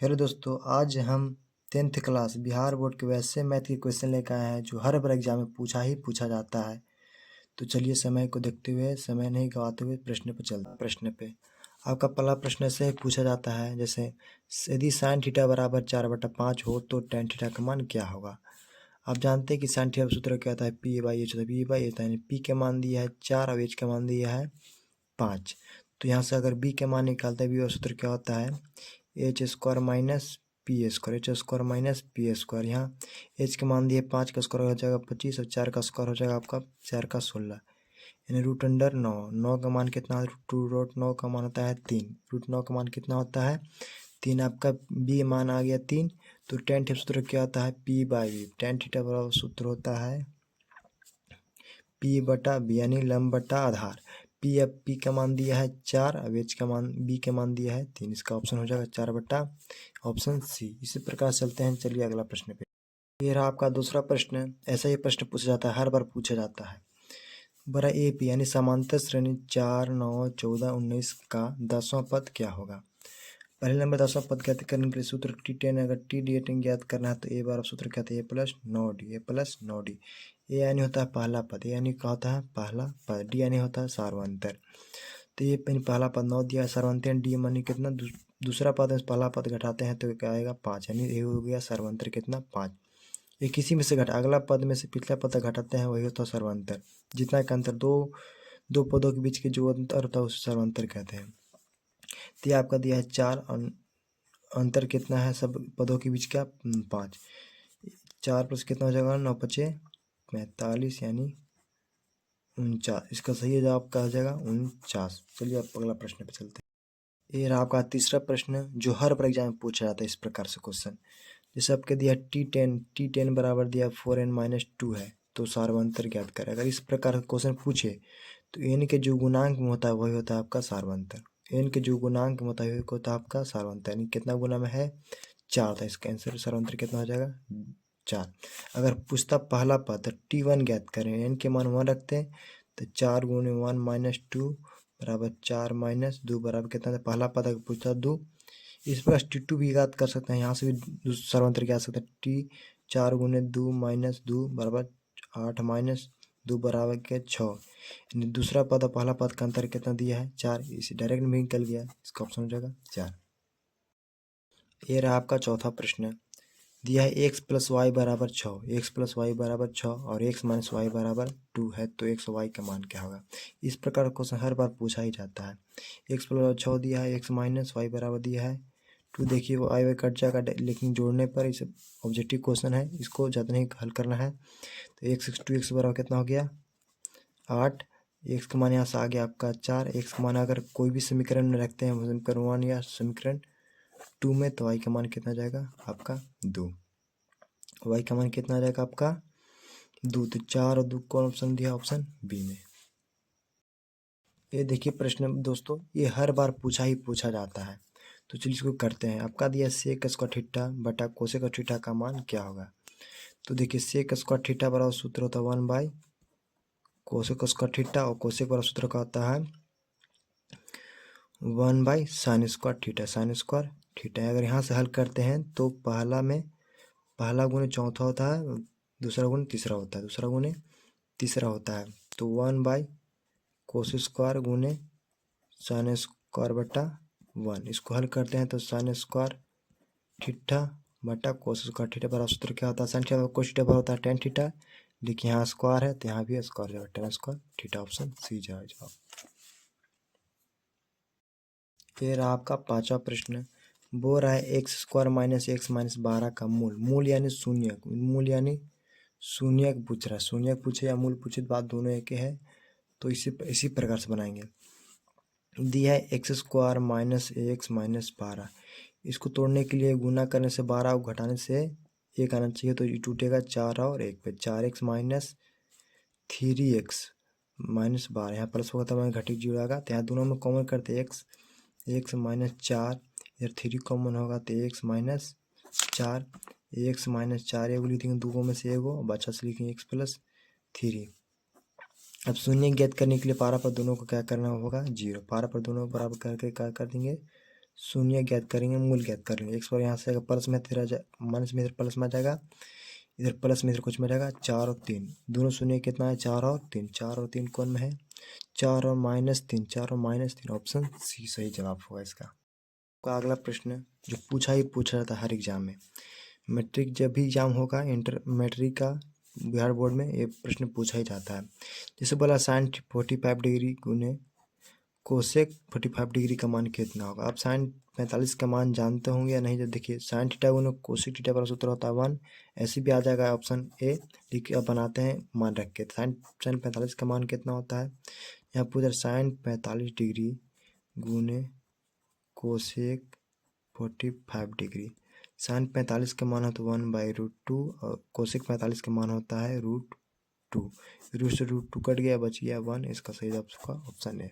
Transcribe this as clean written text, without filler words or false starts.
Hello दोस्तों, आज हम 10th क्लास बिहार बोर्ड के वैसे मैथ के क्वेश्चन लेकर आए हैं जो हर बार एग्जाम में पूछा ही पूछा जाता है। तो चलिए समय को देखते हुए, समय नहीं गवाते हुए प्रश्न पे चलते हैं। प्रश्न पे आपका पहला प्रश्न ऐसे ही पूछा जाता है, जैसे यदि साइन थीटा बराबर 4/5 हो तो टेन थीटा का मान क्या होगा। आप जानते हैं कि साइन थीटा का सूत्र क्या होता है, पी बाई एच होता है। पी बाई एच यानी पी के मान दिया है 4 और एच का मान दिया है 5। तो यहाँ से अगर बी के मान निकालते हैं, बी का सूत्र क्या होता है, H square minus P square, H square minus P square. यहाँ एच के मान दिए 5 का स्क्वायर हो जाएगा 25 और 4 का स्क्वायर हो जाएगा आपका 4 का 16, यानी रूट अंडर 9। 9 का मान कितना, रूट 9 का मान होता है 3। रूट 9 का मान कितना होता है 3। आपका बी मान आ गया 3। तो टेन थीटा सूत्र क्या होता है, P by B. Tan theta बराबर सूत्र होता है पी बटा बी, यानी लंब बटा आधार। पी का मान दिया है 4, अब एच का मान बी का मान दिया है 3। इसका ऑप्शन हो जाएगा 4 बटा ऑप्शन सी। इसी प्रकार चलते हैं। चलिए अगला प्रश्न पे। ये रहा आपका दूसरा प्रश्न। ऐसा ही प्रश्न पूछा जाता है, हर बार पूछा जाता है। बड़ा ए पी यानी समांतर श्रेणी 4, 9, 14, 19 का 10वां पद क्या होगा। पहले नंबर 10वां पद ज्ञात करने के लिए सूत्र T10, अगर T10 ज्ञात करना है तो ए बार सूत्र क्या था, ए प्लस 9D। ए प्लस 9D। ए यानी होता है पहला पद, ए यानी क्या होता है पहला पद, डी यानी होता है सार्वंतर। तो ये पहला पद 9 दिया है, सार्वंतर डी मानी कितना, दूसरा पद में पहला पद घटाते हैं तो क्या आएगा 5, यानी ये हो गया सर्वांतर कितना 5। ये किसी में से घटा, अगला पद में से पिछला पद घटाते हैं वही होता है सर्वांतर। जितना का अंतर, दो पदों के बीच के जो अंतर होता है उसे सर्वांतर कहते हैं। तो ये आपका दिया है 4 और अंतर कितना है सब पदों के बीच का 5। 4 प्लस कितना हो जाएगा 9 पचे 45, यानी 49। इसका सही जवाब क्या हो जाएगा 49। चलिए अब अगला प्रश्न पे चलते हैं। ये रहा आपका तीसरा प्रश्न जो हर बार एग्जाम में पूछा जाता है इस प्रकार से क्वेश्चन। जैसे आपके दिया T10 बराबर दिया 4n-2 है तो सार्वंतर ज्ञात करें। अगर इस प्रकार का क्वेश्चन पूछे तो n के जो गुणांक में होता है वही होता है आपका सार्वंतर। n के जो गुणांक में होता है वही होता है आपका सार्वंतर, यानी कितना गुना में है 4 था। इसका आंसर सार्वंतर कितना हो जाएगा 4। अगर पूछता पहला पद तो T1 ज्ञात करें, n के मान 1 रखते हैं तो 4 गुणे 1 - 2 बराबर 4 - 2 बराबर कितना था, पहला पद अगर पूछता 2। इस प्रकार T2 भी ज्ञात कर सकते हैं, यहाँ से भी सर्वांतर ज्ञात सकते हैं। T 4 गुणे 2 - 2 बराबर 8 - 2 बराबर के 6, यानी दूसरा पद और पहला पद का अंतर कितना दिया है 4। इसे डायरेक्ट में निकल गया, इसका ऑप्शन हो जाएगा 4। ये रहा आपका चौथा प्रश्न। दिया है x + y बराबर 6, x + y बराबर 6 और x - y बराबर 2 है तो x और y का मान क्या होगा। इस प्रकार का क्वेश्चन हर बार पूछा ही जाता है। x + 6 दिया है, x - y बराबर दिया है 2। देखिए वो आई कट जाएगा, लेकिन जोड़ने पर इसे ऑब्जेक्टिव क्वेश्चन है, इसको ज़्यादा नहीं हल करना है। तो x 2x बराबर कितना हो गया 8। x का मान यहाँ से आ गया आपका 4। x का मान अगर कोई भी समीकरण में रखते हैं, समीकरण 1 या समीकरण 2 में, तो y का मान कितना जाएगा आपका 2। y का मान कितना आ जाएगा आपका 2। तो 4 और 2 कौन ऑप्शन दिया, ऑप्शन बी में। ये देखिए प्रश्न दोस्तों, ये हर बार पूछा ही पूछा जाता है। तो चलिए इसको करते हैं। आपका दिया सेक स्क्वायर थीटा बटा कोसेक थीटा का मान क्या होगा। तो देखिए सेक स्क्वायर थीटा बराबर सूत्र होता है 1 / कोसेक स्क्वायर थीटा, और कोसेक बराबर सूत्र का होता है 1 / sine square theta. Sine square theta अगर यहाँ से हल करते हैं तो पहला गुणे चौथा होता है, दूसरा गुणे तीसरा होता है, दूसरा गुणे तीसरा होता है। तो 1 / कोस स्क्वायर गुणे साइन स्क्वायर बटा 1। इसको हल करते हैं तो साइन स्क्वायर थीटा बटा कोस स्क्वायर थीटा बराबर सूत्र क्या होता है, साइन थीटा कोस थीटा बराबर होता है टेन थीटा। देखिए यहाँ स्क्वायर है तो यहाँ भी स्क्वायर जाएगा, tan square theta, option C जाएगा जवाब। फिर आपका पांचवा प्रश्न बोल रहा है x² - x - 12 का मूल यानी शून्य, मूल यानी शून्य पूछ रहा है। शून्य पूछे या मूल पूछे बात दोनों एक है। तो इसी प्रकार से बनाएंगे। दिया है x² - x - 12। इसको तोड़ने के लिए गुना करने से 12 और घटाने से 1 आना चाहिए, तो ये टूटेगा 4 और 1 पे। 4x - 3x - 12, यहाँ प्लस होगा तो घटी जुड़ेगा, तो यहाँ दोनों में कॉमन करते x - 4, इधर 3 कॉमन होगा तो x - 4, x - 4 एगो लिखेंगे, दो में से एगो बचा से लिखेंगे x + 3। अब शून्य ज्ञात करने के लिए पारा पर दोनों को क्या करना होगा 0। पारा पर दोनों को बराबर करके क्या कर देंगे शून्य ज्ञात करेंगे, मूल ज्ञात करेंगे। एक्स पर यहाँ से अगर प्लस में माइनस में प्लस में आ जाएगा, इधर प्लस में इधर कुछ में रहेगा। 4 और 3 दोनों शून्य कितना है? 4 और 3। 4 और 3 कौन में है? 4 और -3। 4 और -3 ऑप्शन सी सही जवाब होगा इसका। अगला प्रश्न जो पूछा ही पूछा जाता है हर एग्जाम में, मैट्रिक जब भी एग्जाम होगा इंटर मैट्रिक का बिहार बोर्ड में ये प्रश्न पूछा ही जाता है। जैसे बोला साइन 45 डिग्री गुने कोसेक 45 डिग्री का मान कितना होगा। आप साइन 45 का मान जानते होंगे या नहीं, तो देखिए साइन थीटा गुने कोसेक थीटा का सूत्र होता है 1। ऐसे भी आ जाएगा ऑप्शन ए, देखिए अब बनाते हैं मान रख के। साइन 45 का मान कितना होता है, यहाँ पूछा साइन 45 डिग्री गुने कोसेक 45 डिग्री। साइन 45 का मान होता है 1/√2 और कोसेक 45 का मान होता है √2। रूट से √2 कट गया, बच गया 1। इसका सही जवाब होगा ऑप्शन ए।